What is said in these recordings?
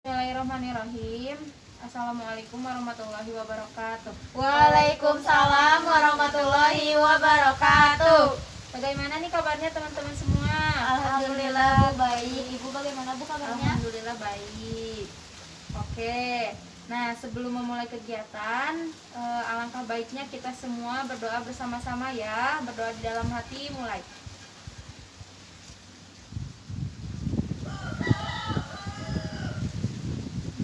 Bismillahirrahmanirrahim. Assalamualaikum warahmatullahi wabarakatuh. Waalaikumsalam warahmatullahi wabarakatuh. Bagaimana nih kabarnya teman-teman semua? Alhamdulillah baik. Ibu bagaimana Bu kabarnya? Alhamdulillah baik. Oke. Nah, sebelum memulai kegiatan, alangkah baiknya kita semua berdoa bersama-sama ya. Berdoa di dalam hati mulai.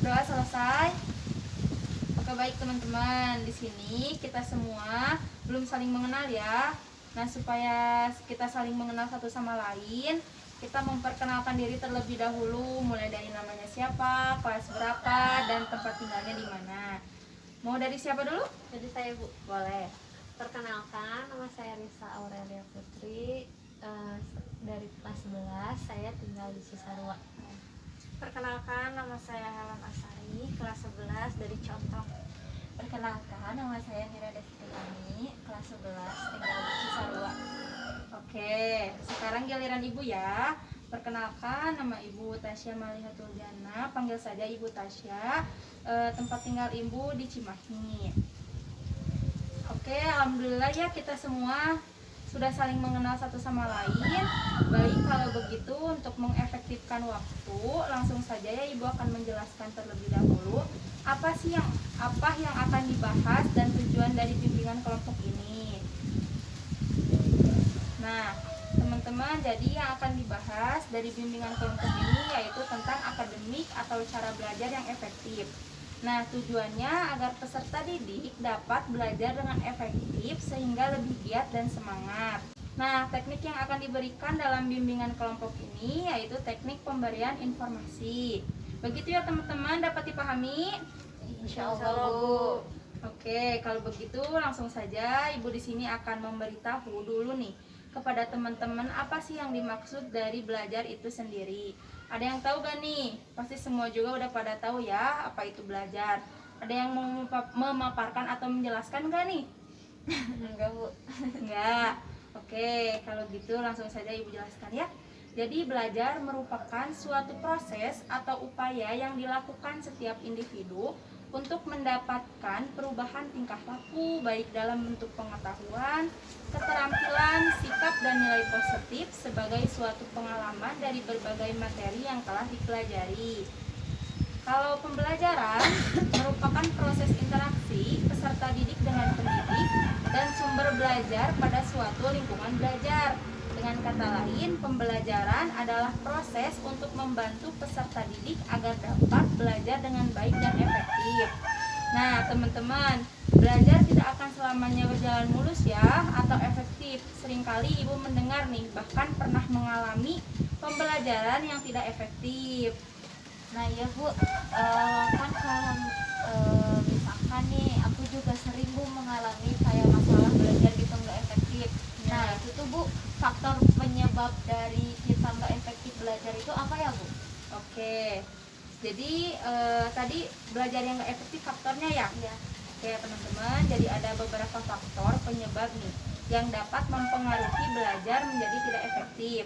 Doa selesai. Oke baik teman-teman, di sini kita semua belum saling mengenal ya. Nah supaya kita saling mengenal satu sama lain, kita memperkenalkan diri terlebih dahulu, mulai dari namanya siapa, kelas berapa, dan tempat tinggalnya di mana. Mau dari siapa dulu? Jadi saya Bu. Boleh. Perkenalkan, nama saya Risa Aurelia Putri, dari kelas 11. Saya tinggal di Cisarua. Perkenalkan, nama saya Helen Asari, kelas 11 dari Contoh. Perkenalkan, nama saya Nira Destiani, kelas 11, tinggal di Cisarua. Oke, sekarang giliran ibu ya. Perkenalkan, nama ibu Tasya Malihatul Jana, panggil saja ibu Tasya. Tempat tinggal ibu di Cimahi. Oke, alhamdulillah ya kita semua sudah saling mengenal satu sama lain. Baik, kalau begitu untuk mengefektifkan waktu, langsung saja ya ibu akan menjelaskan terlebih dahulu apa yang akan dibahas dan tujuan dari bimbingan kelompok ini. Nah, teman-teman, jadi yang akan dibahas dari bimbingan kelompok ini yaitu tentang akademik atau cara belajar yang efektif. Nah, tujuannya agar peserta didik dapat belajar dengan efektif sehingga lebih giat dan semangat. Nah, teknik yang akan diberikan dalam bimbingan kelompok ini yaitu teknik pemberian informasi. Begitu ya teman-teman, dapat dipahami? Insya Allah Bu. Oke, kalau begitu langsung saja ibu di sini akan memberitahu dulu nih kepada teman-teman apa sih yang dimaksud dari belajar itu sendiri. Ada yang tahu gak nih? Pasti semua juga udah pada tahu ya apa itu belajar. Ada yang mau memaparkan atau menjelaskan gak nih? Enggak Bu. Enggak. Oke, kalau gitu langsung saja ibu jelaskan ya. Jadi belajar merupakan suatu proses atau upaya yang dilakukan setiap individu untuk mendapatkan perubahan tingkah laku baik dalam bentuk pengetahuan, keterampilan, sikap dan nilai positif sebagai suatu pengalaman dari berbagai materi yang telah dipelajari. Kalau pembelajaran merupakan proses interaksi peserta didik dengan pendidik dan sumber belajar pada suatu lingkungan belajar. Dengan kata lain, pembelajaran adalah proses untuk membantu peserta didik agar dapat belajar dengan baik dan efektif. Nah, teman-teman, belajar tidak akan selamanya berjalan mulus ya, atau efektif. Seringkali ibu mendengar nih, bahkan pernah mengalami pembelajaran yang tidak efektif. Nah ya Bu, kan kalau misalkan nih aku juga sering Bu mengalami kayak masalah belajar gitu nggak efektif. Nah itu tuh Bu, faktor penyebab dari kita nggak efektif belajar itu apa ya Bu? Oke, jadi tadi belajar yang nggak efektif faktornya ya? Ya. Oke teman-teman, jadi ada beberapa faktor penyebab nih yang dapat mempengaruhi belajar menjadi tidak efektif.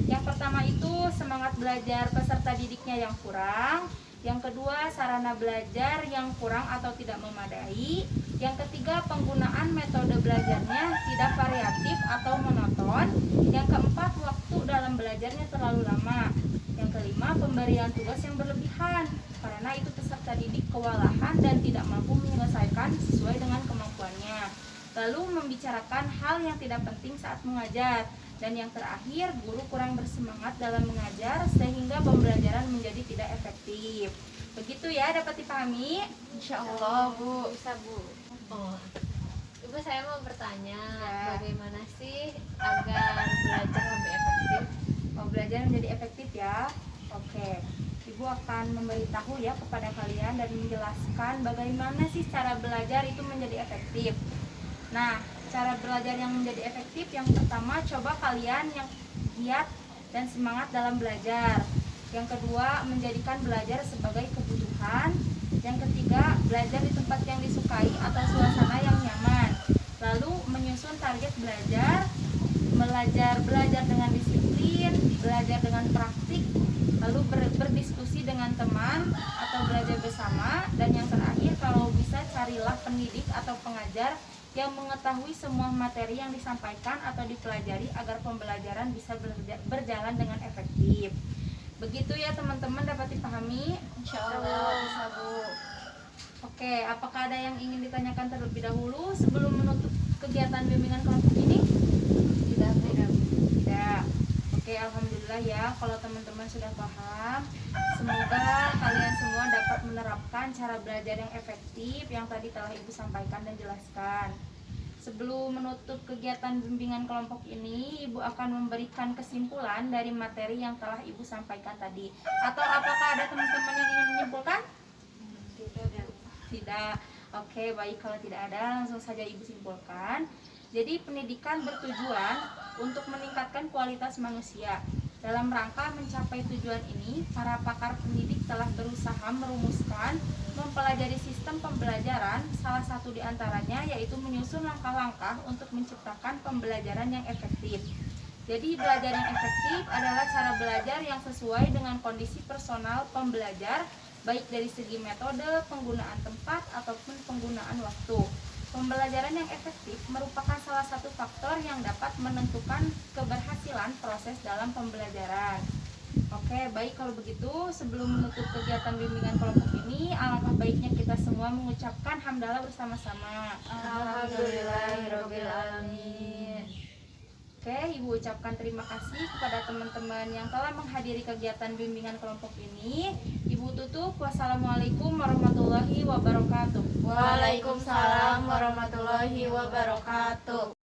Yang pertama itu semangat belajar peserta didiknya yang kurang. Yang kedua, sarana belajar yang kurang atau tidak memadai. Yang ketiga, penggunaan metode belajarnya tidak variatif atau monoton. Yang keempat, waktu dalam belajarnya terlalu lama. Yang kelima, pemberian tugas yang berlebihan, karena itu peserta didik kewalahan dan tidak mampu menyelesaikan sesuai dengan kemampuannya. Lalu membicarakan hal yang tidak penting saat mengajar. Dan yang terakhir, guru kurang bersemangat dalam mengajar sehingga pembelajaran menjadi tidak efektif. Begitu ya, dapat dipahami? Insya Allah Bu. Bisa Bu. Oh, Ibu saya mau bertanya, bagaimana sih agar belajar lebih efektif? Mau belajar menjadi efektif ya. Oke, ibu akan memberitahu ya kepada kalian dan menjelaskan bagaimana sih cara belajar itu menjadi efektif. Nah, cara belajar yang menjadi efektif yang pertama, coba kalian yang giat dan semangat dalam belajar. Yang kedua, menjadikan belajar sebagai kebutuhan. Yang ketiga, belajar di tempat yang disukai atau suasana yang nyaman. Lalu menyusun target belajar, belajar dengan disiplin, belajar dengan praktik, lalu berdiskusi berdiskusi dengan teman atau belajar bersama. Dan yang terakhir, kalau bisa carilah pendidik atau pengajar yang mengetahui semua materi yang disampaikan atau dipelajari agar pembelajaran bisa berjalan dengan efektif. Begitu ya teman-teman, dapat dipahami? Insya Allah bisa Bu. Oke, apakah ada yang ingin ditanyakan terlebih dahulu sebelum menutup kegiatan bimbingan kelompok ini? Tidak Bu. Tidak. Oke, alhamdulillah ya kalau teman-teman sudah paham. Semoga kalian semua dapat menerapkan cara belajar yang efektif yang tadi telah Ibu sampaikan dan jelaskan. Sebelum menutup kegiatan bimbingan kelompok ini, Ibu akan memberikan kesimpulan dari materi yang telah Ibu sampaikan tadi. Atau apakah ada teman-teman yang ingin menyimpulkan? Tidak. Oke, baik, kalau tidak ada langsung saja Ibu simpulkan. Jadi pendidikan bertujuan untuk meningkatkan kualitas manusia. Dalam rangka mencapai tujuan ini, para pakar pendidik telah berusaha merumuskan, mempelajari sistem pembelajaran. Salah satu di antaranya yaitu menyusun langkah-langkah untuk menciptakan pembelajaran yang efektif. Jadi belajar yang efektif adalah cara belajar yang sesuai dengan kondisi personal pembelajar, baik dari segi metode, penggunaan tempat, ataupun penggunaan waktu. Pembelajaran yang efektif merupakan salah satu faktor yang dapat menentukan keberhasilan proses dalam pembelajaran. Oke, baik kalau begitu sebelum menutup kegiatan bimbingan kelompok ini, alangkah baiknya kita semua mengucapkan hamdalah bersama-sama. Alhamdulillahirabbil alamin. Oke, Ibu ucapkan terima kasih kepada teman-teman yang telah menghadiri kegiatan bimbingan kelompok ini. Ibu tutup. Wassalamualaikum warahmatullahi wabarakatuh. Waalaikumsalam warahmatullahi wabarakatuh.